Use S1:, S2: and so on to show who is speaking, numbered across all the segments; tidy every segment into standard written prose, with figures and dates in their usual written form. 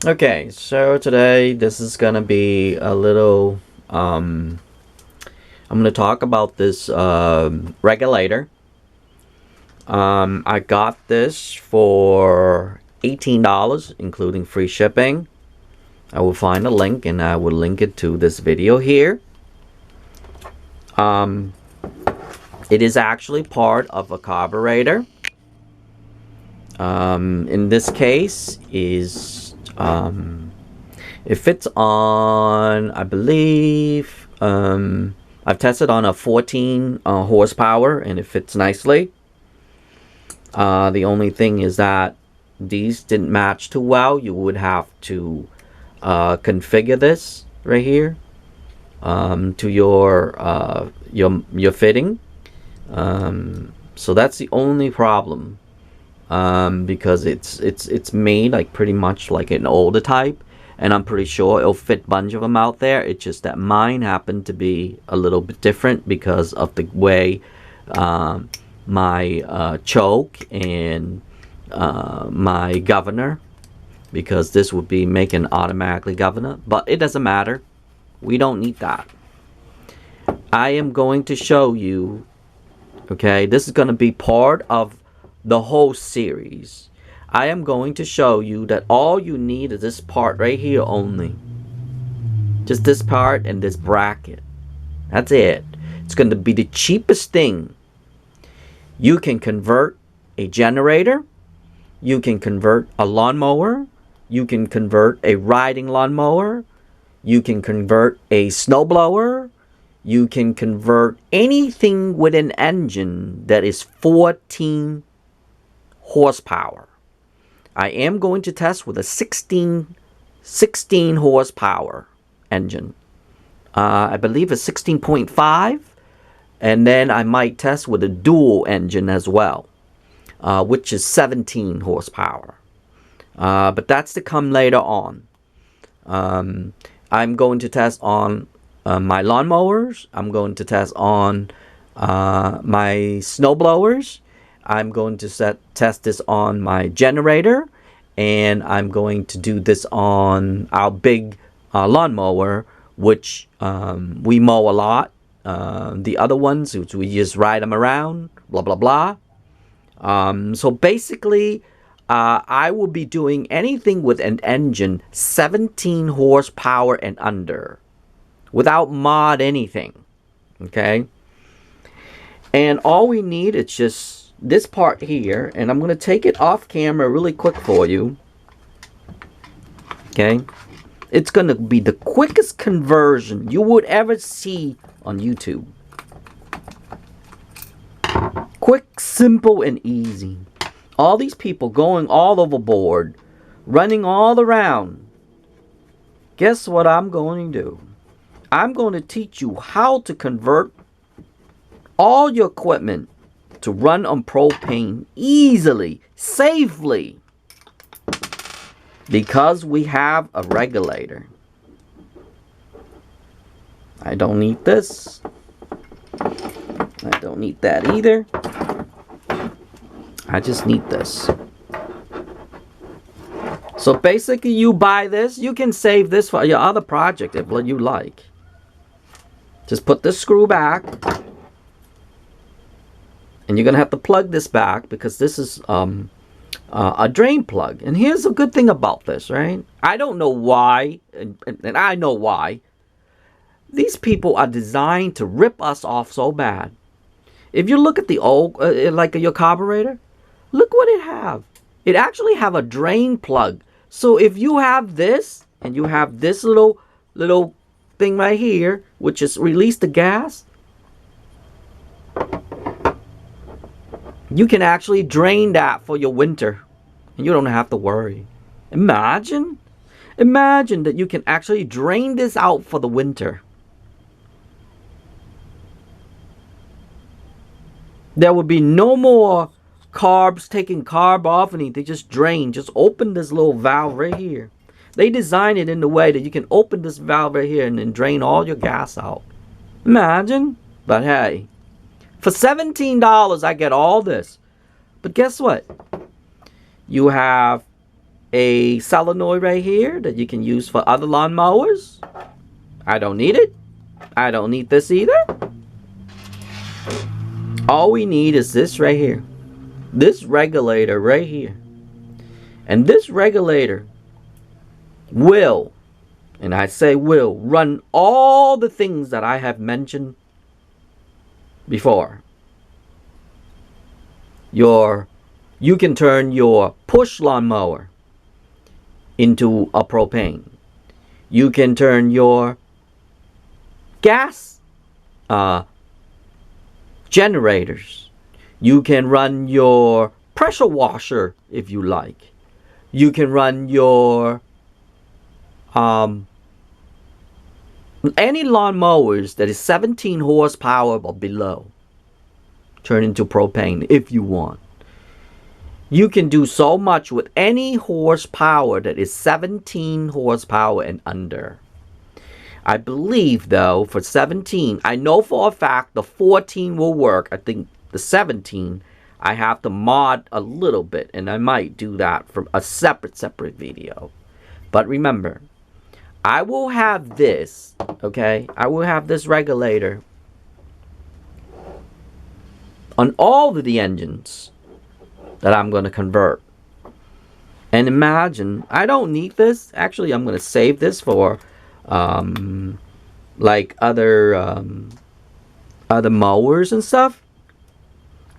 S1: Okay, so today this is gonna be a little I'm gonna talk about this regulator. I got this for $18 including free shipping. I will find a link and I will link it to this video here. It is actually part of a carburetor. In this case is it fits on, I believe, I've tested on a 14 horsepower and it fits nicely. The only thing is that these didn't match too well. You would have to configure this right here to your fitting. So that's the only problem, because it's made like pretty much like an older type, and I'm pretty sure it'll fit a bunch of them out there. It's just that mine happened to be a little bit different because of the way my choke and my governor, because this would be making automatically governor, but it doesn't matter. We don't need that. I am going to show you, okay, this is going to be part of the whole series. I am going to show you that all you need is this part right here only. Just this part and this bracket. That's it. It's going to be the cheapest thing. You can convert a generator. You can convert a lawnmower. You can convert a riding lawnmower. You can convert a snowblower. You can convert anything with an engine that is 14 horsepower. I am going to test with a 16 horsepower engine. I believe it's 16.5. And then I might test with a dual engine as well, which is 17 horsepower. But that's to come later on. I'm going to test on my lawnmowers. I'm going to test on my snowblowers. I'm going to test this on my generator. And I'm going to do this on our big lawnmower, which we mow a lot. The other ones, which we just ride them around, blah, blah, blah. So basically, I will be doing anything with an engine 17 horsepower and under, without mod anything, okay? And all we need is just this part here, and I'm going to take it off camera really quick for you, okay? It's going to be the quickest conversion you would ever see on YouTube. Quick, simple, and easy. All these people going all overboard, running all around. Guess what I'm going to do? I'm going to teach you how to convert all your equipment to run on propane easily, safely, because we have a regulator. I don't need this. I don't need that either. I just need this. So basically, you buy this, you can save this for your other project if you like. Just put this screw back. And you're going to have to plug this back because this is a drain plug. And here's a good thing about this, right? I don't know why, and I know why. These people are designed to rip us off so bad. If you look at the old, like your carburetor, look what it have. It actually have a drain plug. So if you have this, and you have this little thing right here, which is release the gas, you can actually drain that for your winter. And you don't have to worry. Imagine that you can actually drain this out for the winter. There would be no more carbs, taking carb off anything. Just drain. Just open this little valve right here. They designed it in the way that you can open this valve right here and then drain all your gas out. Imagine. But hey, for $17, I get all this. But guess what? You have a solenoid right here that you can use for other lawn mowers. I don't need it. I don't need this either. All we need is this right here. This regulator right here. And this regulator will, and I say will, run all the things that I have mentioned before. You can turn your push lawnmower into a propane. You can turn your gas generators. You can run your pressure washer if you like. You can run your any lawnmowers that is 17 horsepower or below. Turn into propane if you want. You can do so much with any horsepower that is 17 horsepower and under. I believe, though, for 17, I know for a fact the 14 will work. I think the 17, I have to mod a little bit, and I might do that for a separate video. But remember, I will have this, okay? I will have this regulator on all of the engines that I'm going to convert. And imagine, I don't need this. Actually, I'm going to save this for like other mowers and stuff.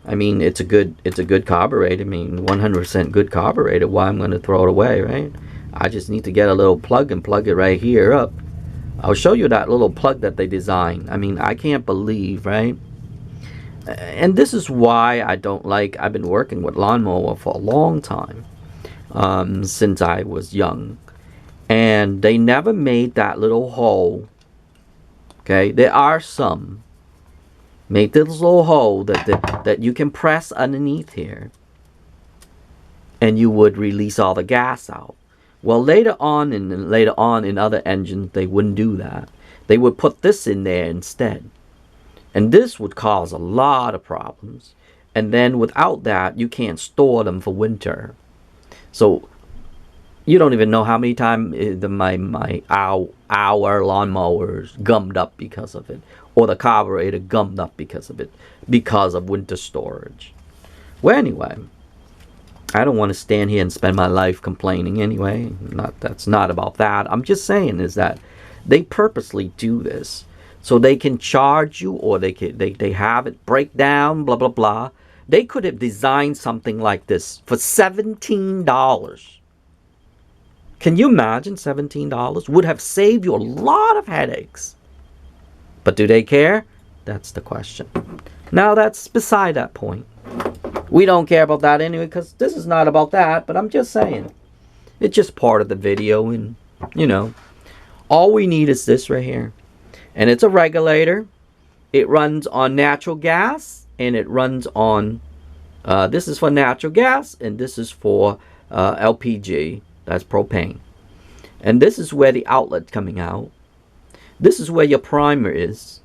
S1: I mean, it's a good carburetor. I mean, 100% good carburetor. Why I'm going to throw it away, right? I just need to get a little plug and plug it right here up. I'll show you that little plug that they designed. I mean, I can't believe, right? And this is why I don't like, I've been working with lawnmower for a long time, since I was young. And they never made that little hole. Okay, there are some. Make this little hole that you can press underneath here. And you would release all the gas out. Well, later on in other engines, they wouldn't do that. They would put this in there instead. And this would cause a lot of problems. And then without that, you can't store them for winter. So you don't even know how many times our lawnmowers gummed up because of it. Or the carburetor gummed up because of it. Because of winter storage. Well, anyway, I don't want to stand here and spend my life complaining anyway. That's not about that. I'm just saying is that they purposely do this. So they can charge you, or they have it break down, blah, blah, blah. They could have designed something like this for $17. Can you imagine $17? Would have saved you a lot of headaches. But do they care? That's the question. Now, that's beside that point. We don't care about that anyway, because this is not about that. But I'm just saying. It's just part of the video. And, you know, all we need is this right here. And it's a regulator. It runs on natural gas. And it runs on, this is for natural gas. And this is for LPG. That's propane. And this is where the outlet's coming out. This is where your primer is.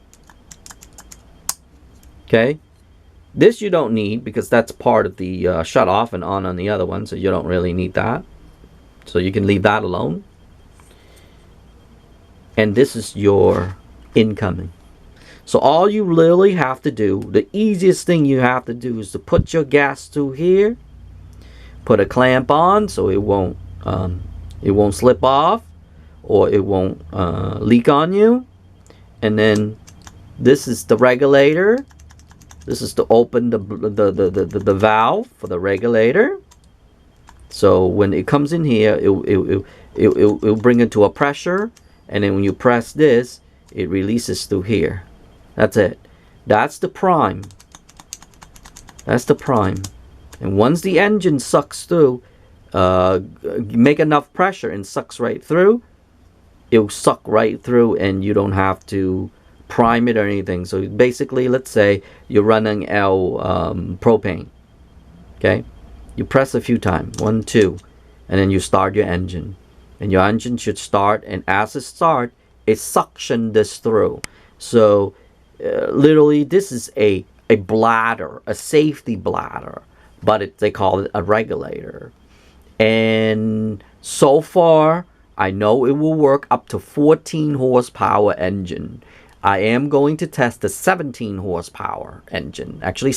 S1: Okay. This you don't need because that's part of the shut off and on the other one. So you don't really need that. So you can leave that alone. And this is your incoming. So all you literally have to do, the easiest thing you have to do is to put your gas through here. Put a clamp on so it won't slip off. Or it won't leak on you. And then this is the regulator. This is to open the valve for the regulator. So when it comes in here, it'll bring it to a pressure. And then when you press this, it releases through here. That's it. That's the prime. That's the prime. And once the engine sucks through, make enough pressure and sucks right through, it'll suck right through and you don't have to prime it or anything. So basically, let's say you're running propane. Okay? You press a few times. 1, 2. And then you start your engine. And your engine should start. And as it starts, it suctions this through. So literally, this is a bladder. A safety bladder. But they call it a regulator. And so far, I know it will work up to 14 horsepower engine. I am going to test the 17 horsepower engine. Actually,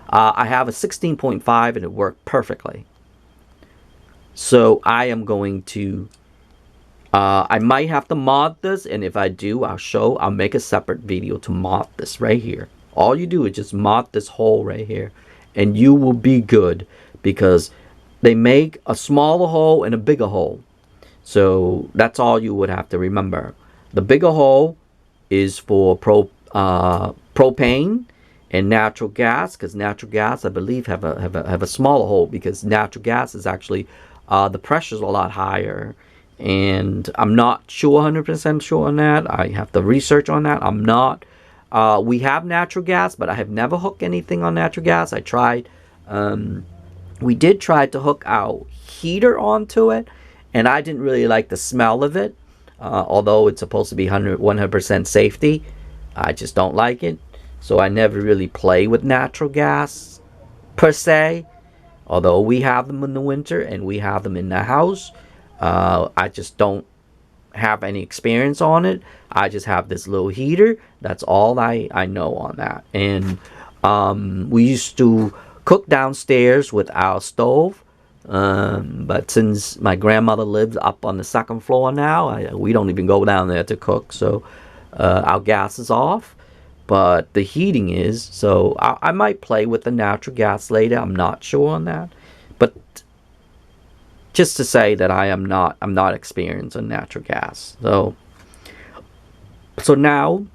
S1: I have a 16.5 and it worked perfectly. So I am going to, I might have to mod this, and if I do, I'll make a separate video to mod this right here. All you do is just mod this hole right here, and you will be good, because they make a smaller hole and a bigger hole. So that's all you would have to remember. The bigger hole is for propane and natural gas, because natural gas, I believe, have a smaller hole, because natural gas is actually the pressure's a lot higher, and I'm not sure 100% sure on that. I have to research on that. I'm not. We have natural gas, but I have never hooked anything on natural gas. I tried. We did try to hook our heater onto it, and I didn't really like the smell of it. Although it's supposed to be 100% safety, I just don't like it. So I never really play with natural gas per se. Although we have them in the winter and we have them in the house, I just don't have any experience on it. I just have this little heater. That's all I know on that. And we used to cook downstairs with our stove. But since my grandmother lives up on the second floor now, we don't even go down there to cook. So our gas is off, but the heating is. So I might play with the natural gas later. I'm not sure on that, but just to say that I'm not experienced on natural gas. So now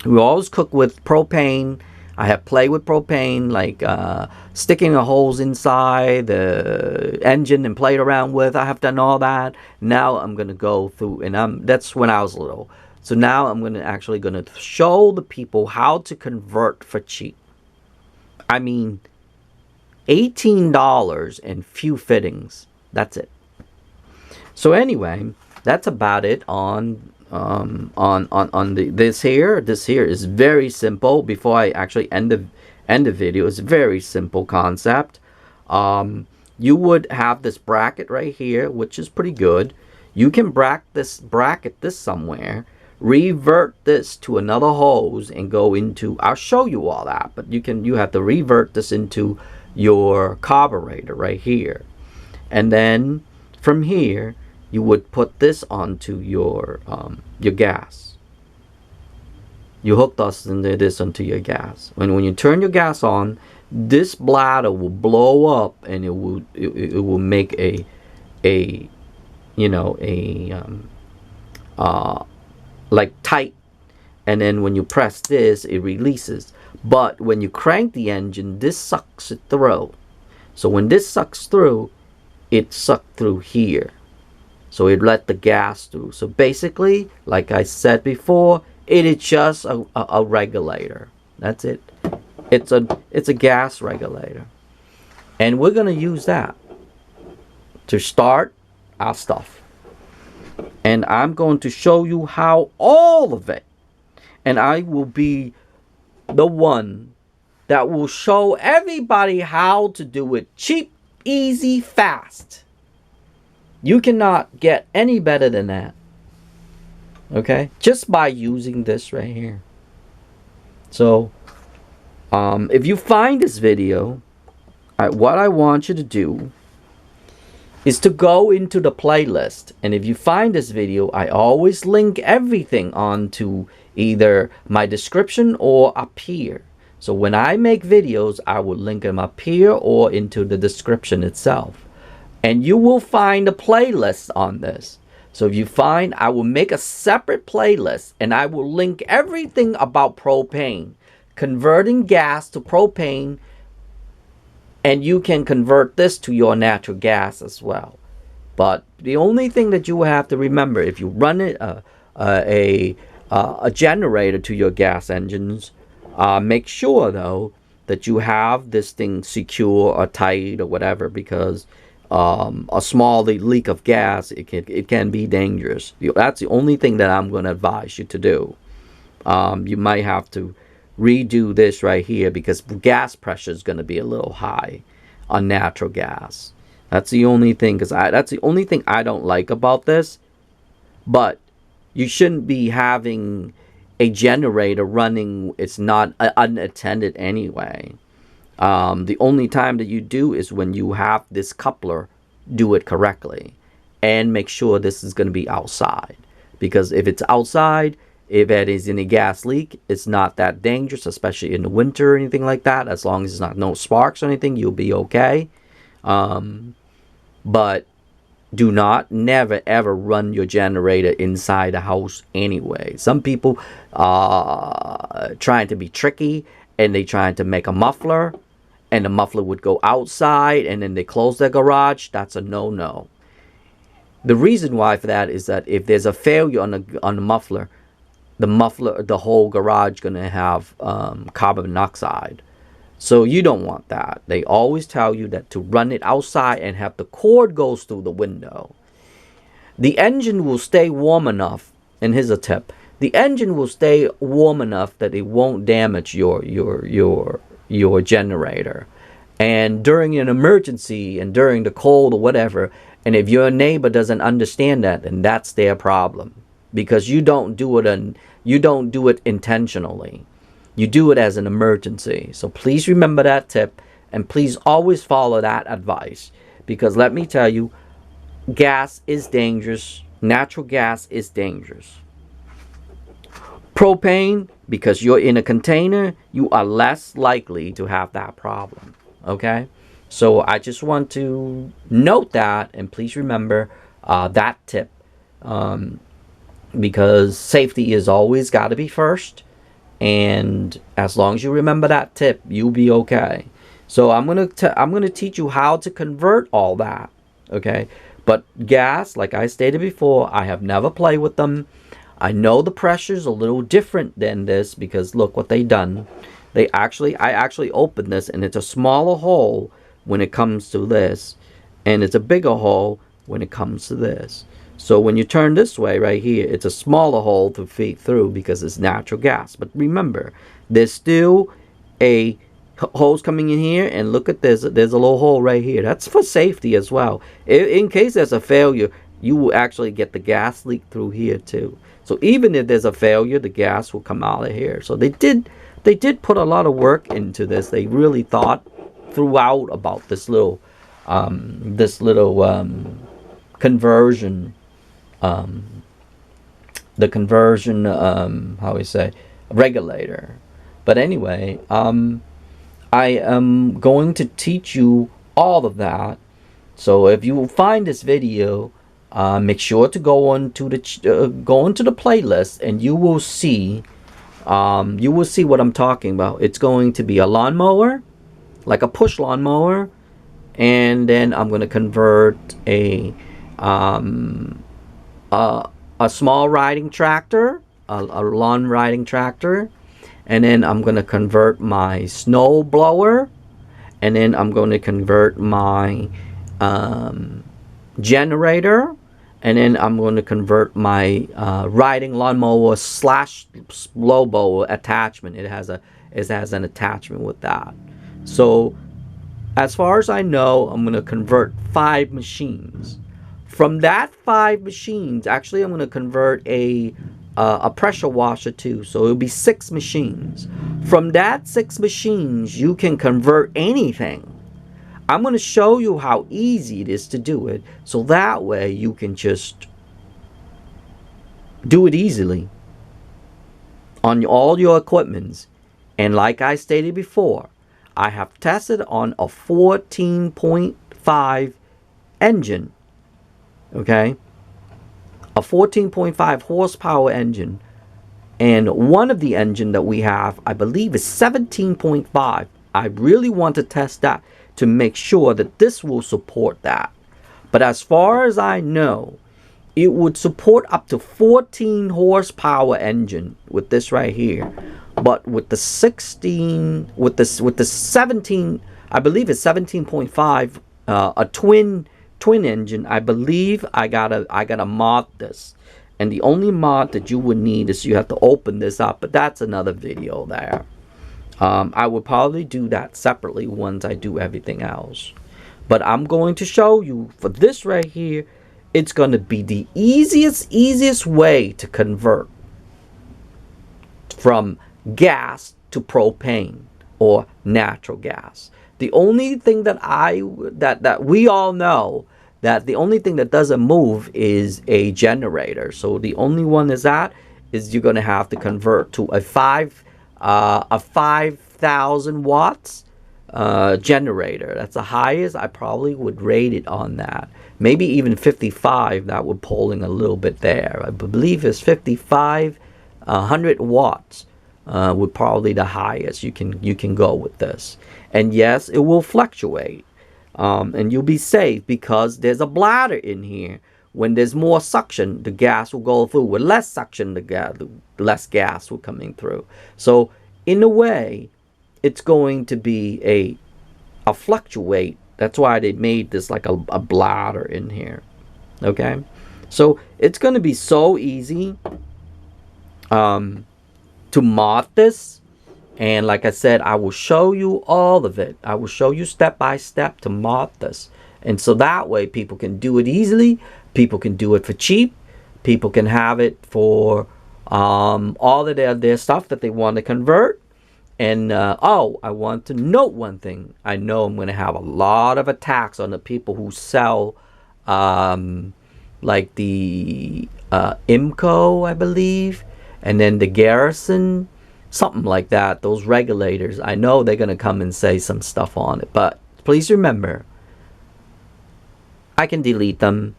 S1: we always cook with propane. I have played with propane, like sticking the holes inside the engine and played around with. I have done all that. Now I'm going to go through, and that's when I was little. So now I'm actually going to show the people how to convert for cheap. I mean, $18 and few fittings. That's it. So anyway, that's about it on this here. This here is very simple. Before I actually end the video, it's a very simple concept. You would have this bracket right here, which is pretty good. You can bracket this somewhere, revert this to another hose, and go into. I'll show you all that, but you have to revert this into your carburetor right here, and then from here you would put this onto your gas. You hook this onto your gas. When you turn your gas on, this bladder will blow up, and it will make a like tight, and then when you press this, it releases. But when you crank the engine, this sucks it through. So when this sucks through, it sucked through here. So it let the gas through. So basically, like I said before, it is just a regulator. That's it. It's a gas regulator. And we're going to use that to start our stuff. And I'm going to show you how all of it. And I will be the one that will show everybody how to do it cheap, easy, fast. You cannot get any better than that. Okay? Just by using this right here. So, if you find this video, what I want you to do is to go into the playlist. And if you find this video, I always link everything onto either my description or up here. So when I make videos, I will link them up here or into the description itself. And you will find a playlist on this. So if you find, I will make a separate playlist, and I will link everything about propane, converting gas to propane, and you can convert this to your natural gas as well. But the only thing that you have to remember, if you run it a generator to your gas engines, make sure though that you have this thing secure or tight or whatever, because a small leak of gas, it can be dangerous. That's the only thing that I'm going to advise you to do. You might have to redo this right here, because gas pressure is going to be a little high on natural gas. That's the only thing, because that's the only thing I don't like about this. But you shouldn't be having a generator running. It's not unattended anyway. The only time that you do is when you have this coupler do it correctly, and make sure this is going to be outside. Because if it's outside, if it is in a gas leak, it's not that dangerous, especially in the winter or anything like that. As long as it's not no sparks or anything, you'll be okay. But do not never ever run your generator inside the house anyway. Some people are trying to be tricky, and they trying to make a muffler, and the muffler would go outside, and then they close their garage. That's a no-no. The reason why for that is that if there's a failure on the muffler, the whole garage gonna have carbon monoxide. So you don't want that. They always tell you that to run it outside and have the cord goes through the window. The engine will stay warm enough, and here's a tip. The engine will stay warm enough that it won't damage your generator. And during an emergency and during the cold or whatever, and if your neighbor doesn't understand that, then that's their problem. Because you don't do it intentionally. You do it as an emergency. So please remember that tip, and please always follow that advice. Because let me tell you, gas is dangerous. Natural gas is dangerous. Propane, because you're in a container, you are less likely to have that problem. Okay? So I just want to note that, and please remember that tip. Because safety is always got to be first. And as long as you remember that tip, you'll be okay. So I'm gonna teach you how to convert all that, okay? But gas, like I stated before, I have never played with them. I know the pressure's a little different than this, because look what they done. I actually opened this, and it's a smaller hole when it comes to this, and it's a bigger hole when it comes to this. So when you turn this way right here, it's a smaller hole to feed through because it's natural gas. But remember, there's still a hose coming in here, and look at this. There's a little hole right here. That's for safety as well. In case there's a failure, you will actually get the gas leak through here too. So even if there's a failure, the gas will come out of here. So they did put a lot of work into this. They really thought throughout about this little conversion. The conversion regulator. But anyway, I am going to teach you all of that. So if you find this video, make sure to go into the playlist, and you will see what I'm talking about. It's going to be a lawnmower, like a push lawnmower, and then I'm going to convert a small riding tractor, a lawn riding tractor, and then I'm going to convert my snowblower, and then I'm going to convert my generator, and then I'm going to convert my riding lawnmower / blow blower attachment. It has an attachment with that. So as far as I know, I'm going to convert 5 machines. From that 5 machines, actually, I'm going to convert a pressure washer too. So it'll be 6 machines. From that 6 machines, you can convert anything. I'm going to show you how easy it is to do it. So that way you can just do it easily on all your equipments. And like I stated before, I have tested on a 14.5 engine. Okay, a 14.5 horsepower engine, and one of the engine that we have, I believe, is 17.5. I really want to test that to make sure that this will support that. But as far as I know, it would support up to 14 horsepower engine with this right here. But with the 17, I believe it's 17.5, a twin engine, I believe I gotta mod this. And the only mod that you would need is you have to open this up, but that's another video there. I would probably do that separately once I do everything else. But I'm going to show you for this right here, it's going to be the easiest way to convert from gas to propane or natural gas. The only thing that that we all know, that the only thing that doesn't move is a generator. So the only one is you're going to have to convert to a 5,000 watts generator. That's the highest I probably would rate it on that. Maybe even 55. That would polling a little bit there. I believe it's 55, 100 watts would probably the highest you can go with this. And yes, it will fluctuate, and you'll be safe because there's a bladder in here. When there's more suction, the gas will go through. With less suction, the less gas will coming through. So in a way, it's going to be a fluctuate. That's why they made this like a bladder in here. Okay, so it's going to be so easy to mod this. And like I said, I will show you all of it. I will show you step by step to mod this. And so that way people can do it easily. People can do it for cheap. People can have it for all of their stuff that they want to convert. And oh, I want to note one thing. I know I'm going to have a lot of attacks on the people who sell like the IMCO, I believe, and then the Garrison, something like that. Those regulators, I know they're going to come and say some stuff on it. But please remember, I can delete them.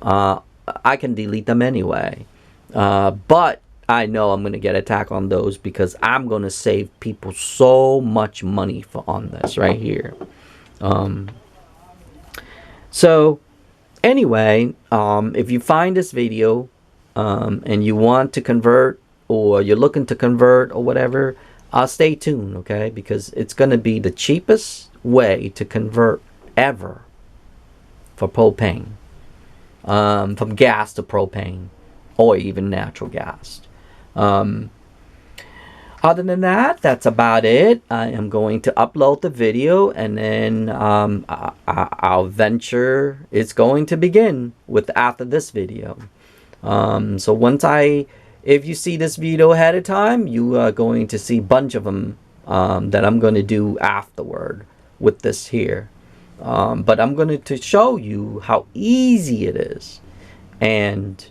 S1: I can delete them anyway. But I know I'm going to get attacked on those because I'm going to save people so much money on this right here. So anyway, if you find this video and you want to convert, or you're looking to convert or whatever, stay tuned, okay? Because it's going to be the cheapest way to convert ever for propane. From gas to propane, or even natural gas. Other than that, that's about it. I am going to upload the video, and then our venture is going to begin with after this video. So once if you see this video ahead of time, you are going to see a bunch of them that I'm going to do afterward with this here. But I'm going to show you how easy it is. And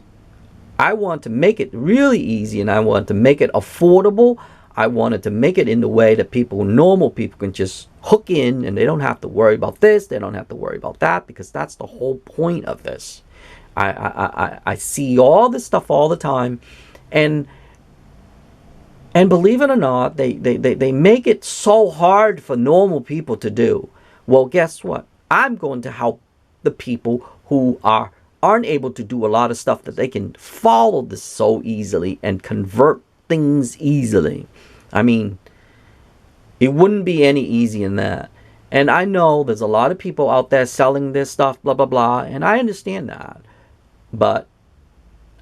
S1: I want to make it really easy, and I want to make it affordable. I wanted to make it in the way that normal people can just hook in, and they don't have to worry about this, they don't have to worry about that, because that's the whole point of this. I see all this stuff all the time, and believe it or not, they make it so hard for normal people to do. Well, guess what? I'm going to help the people who aren't able to do a lot of stuff, that they can follow this so easily and convert things easily. I mean, it wouldn't be any easy in that. And I know there's a lot of people out there selling this stuff, blah, blah, blah, and I understand that. But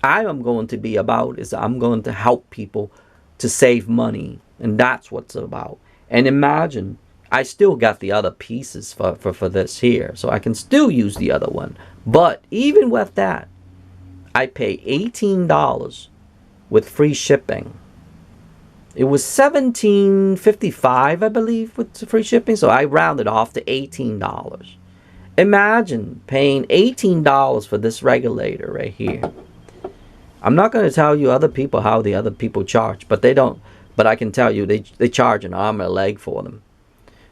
S1: I'm going to help people to save money, and that's what's about. And imagine, I still got the other pieces for this here, so I can still use the other one. But even with that, I pay $18 with free shipping. It was $17.55, I believe, with free shipping, so I rounded off to $18. Imagine paying $18 for this regulator right here. I'm not going to tell you other people how the other people charge, but they don't. But I can tell you they charge an arm and a leg for them.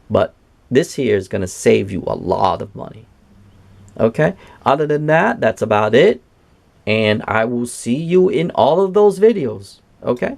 S1: But this here is going to save you a lot of money. Okay? Other than that, that's about it. And I will see you in all of those videos. Okay?